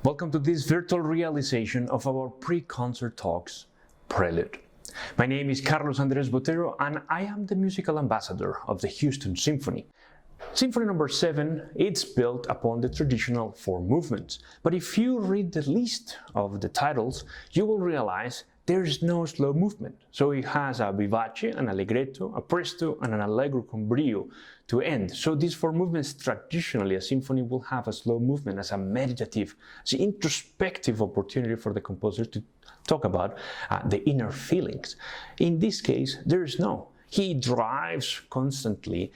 Welcome to this virtual realization of our pre-concert talks, Prelude. My name is Andrés Botero and I am the musical ambassador of the Houston Symphony. Symphony number 7, it's built upon the traditional 4 movements, but if you read the list of the titles, you will realize there's no slow movement. So it has a vivace, an allegretto, a presto, and an allegro con brio to end. So these 4 movements, traditionally, a symphony will have a slow movement as a meditative, as an introspective opportunity for the composer to talk about the inner feelings. In this case, there is no. He drives constantly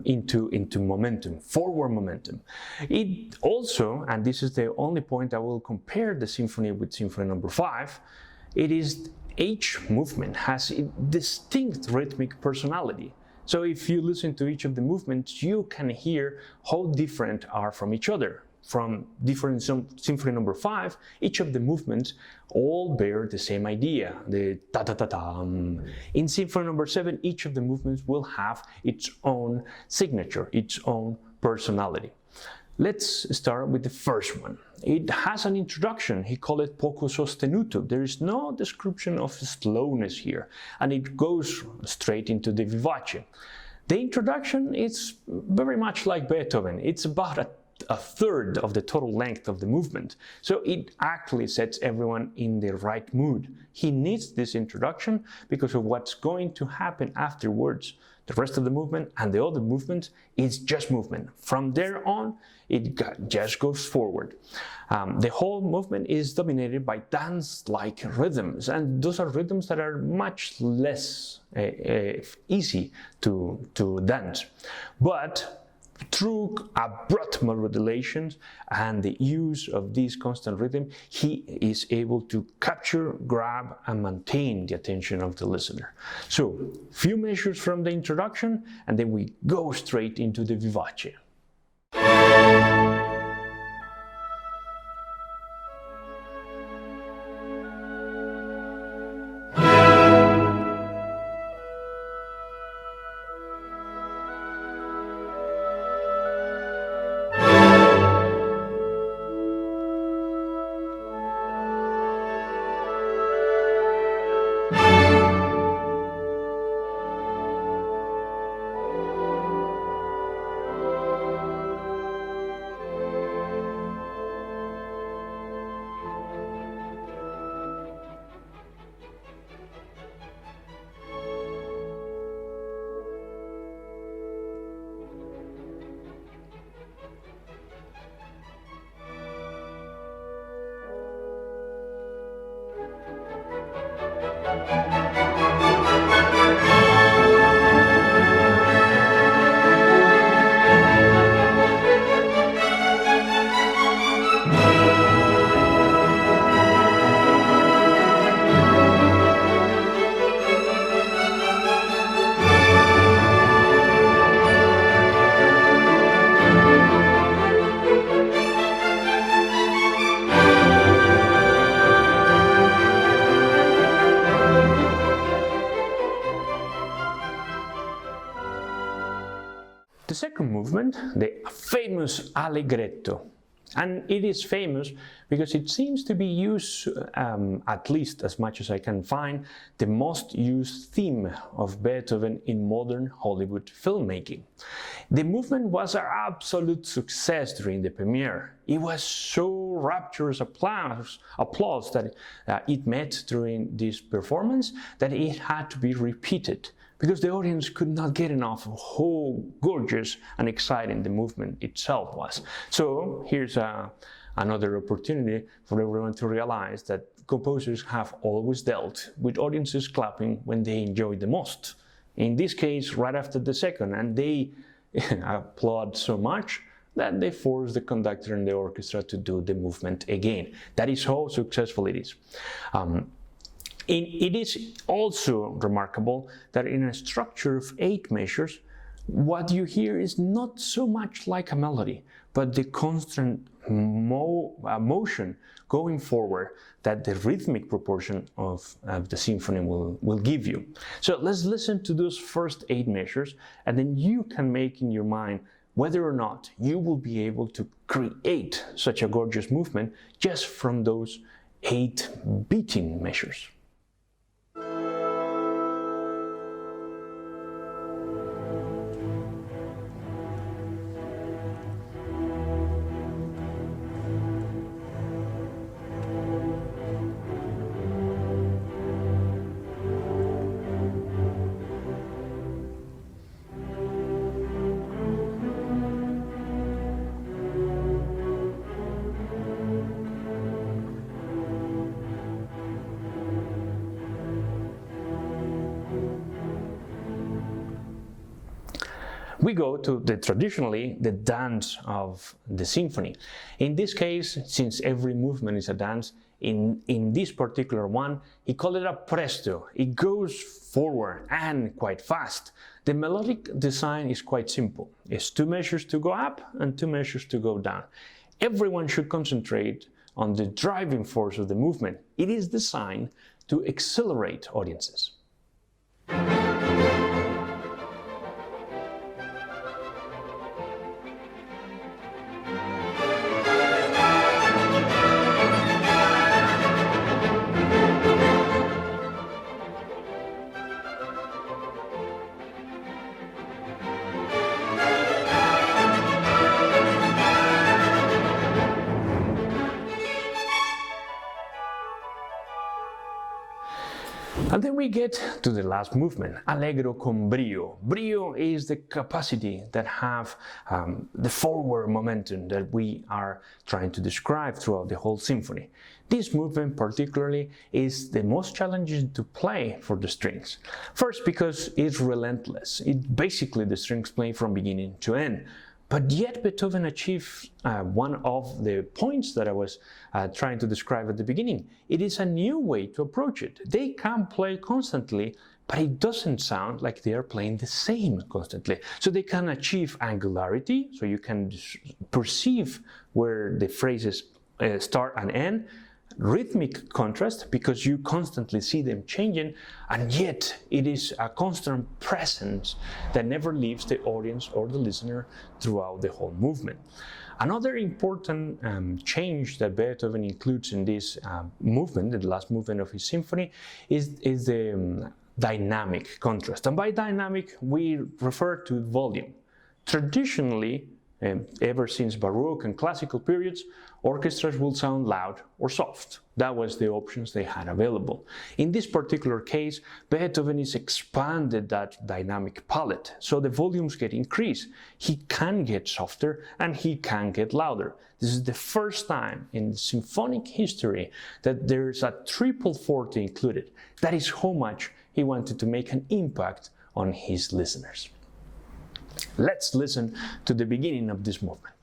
into momentum, forward momentum. It also, and this is the only point I will compare the symphony with Symphony number 5, it is each movement has a distinct rhythmic personality. So if you listen to each of the movements, you can hear how different are from each other. From different Symphony number 5, each of the movements all bear the same idea, the ta-ta-ta-ta. In Symphony number 7, each of the movements will have its own signature, its own personality. Let's start with the first one. It has an introduction. He called it poco sostenuto. There is no description of slowness here, and it goes straight into the vivace. The introduction is very much like Beethoven. It's about a third of the total length of the movement. So it actually sets everyone in the right mood. He needs this introduction because of what's going to happen afterwards. The rest of the movement and the other movements is just movement. From there on, it just goes forward. The whole movement is dominated by dance-like rhythms, and those are rhythms that are much less easy to dance. But through abrupt modulations and the use of this constant rhythm, he is able to capture, grab, and maintain the attention of the listener. So, few measures from the introduction, and then we go straight into the vivace. The second movement, the famous Allegretto. And it is famous because it seems to be used, at least as much as I can find, the most used theme of Beethoven in modern Hollywood filmmaking. The movement was an absolute success during the premiere. It was so rapturous applause that it met during this performance that it had to be repeated, because the audience could not get enough of how gorgeous and exciting the movement itself was. So here's another opportunity for everyone to realize that composers have always dealt with audiences clapping when they enjoy the most. In this case, right after the second, and they applaud so much that they force the conductor and the orchestra to do the movement again. That is how successful it is. It is also remarkable that in a structure of 8 measures, what you hear is not so much like a melody, but the constant motion going forward that the rhythmic proportion of the symphony will give you. So let's listen to those first 8 measures, and then you can make in your mind whether or not you will be able to create such a gorgeous movement just from those 8 beating measures. We go to traditionally the dance of the symphony. In this case, since every movement is a dance, in this particular one, he called it a presto. It goes forward and quite fast. The melodic design is quite simple. It's 2 measures to go up and 2 measures to go down. Everyone should concentrate on the driving force of the movement. It is designed to accelerate audiences. And then we get to the last movement, Allegro con brio. Brio is the capacity that have the forward momentum that we are trying to describe throughout the whole symphony. This movement particularly is the most challenging to play for the strings. First, because it's relentless. Basically the strings play from beginning to end. But yet Beethoven achieved one of the points that I was trying to describe at the beginning. It is a new way to approach it. They can play constantly, but it doesn't sound like they are playing the same constantly. So they can achieve angularity, so you can perceive where the phrases start and end, rhythmic contrast, because you constantly see them changing, and yet it is a constant presence that never leaves the audience or the listener throughout the whole movement. Another important change that Beethoven includes in this movement, the last movement of his symphony, is the dynamic contrast. And by dynamic, we refer to volume. Traditionally, ever since Baroque and classical periods, orchestras will sound loud or soft. That was the options they had available. In this particular case, Beethoven has expanded that dynamic palette, so the volumes get increased. He can get softer and he can get louder. This is the first time in symphonic history that there's a triple forte included. That is how much he wanted to make an impact on his listeners. Let's listen to the beginning of this movement.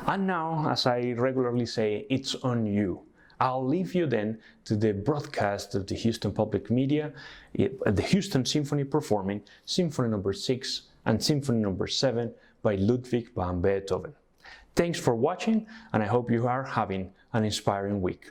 And now, as I regularly say, it's on you. I'll leave you then to the broadcast of the Houston Public Media, the Houston Symphony performing Symphony No. 6 and Symphony No. 7 by Ludwig van Beethoven. Thanks for watching, and I hope you are having an inspiring week.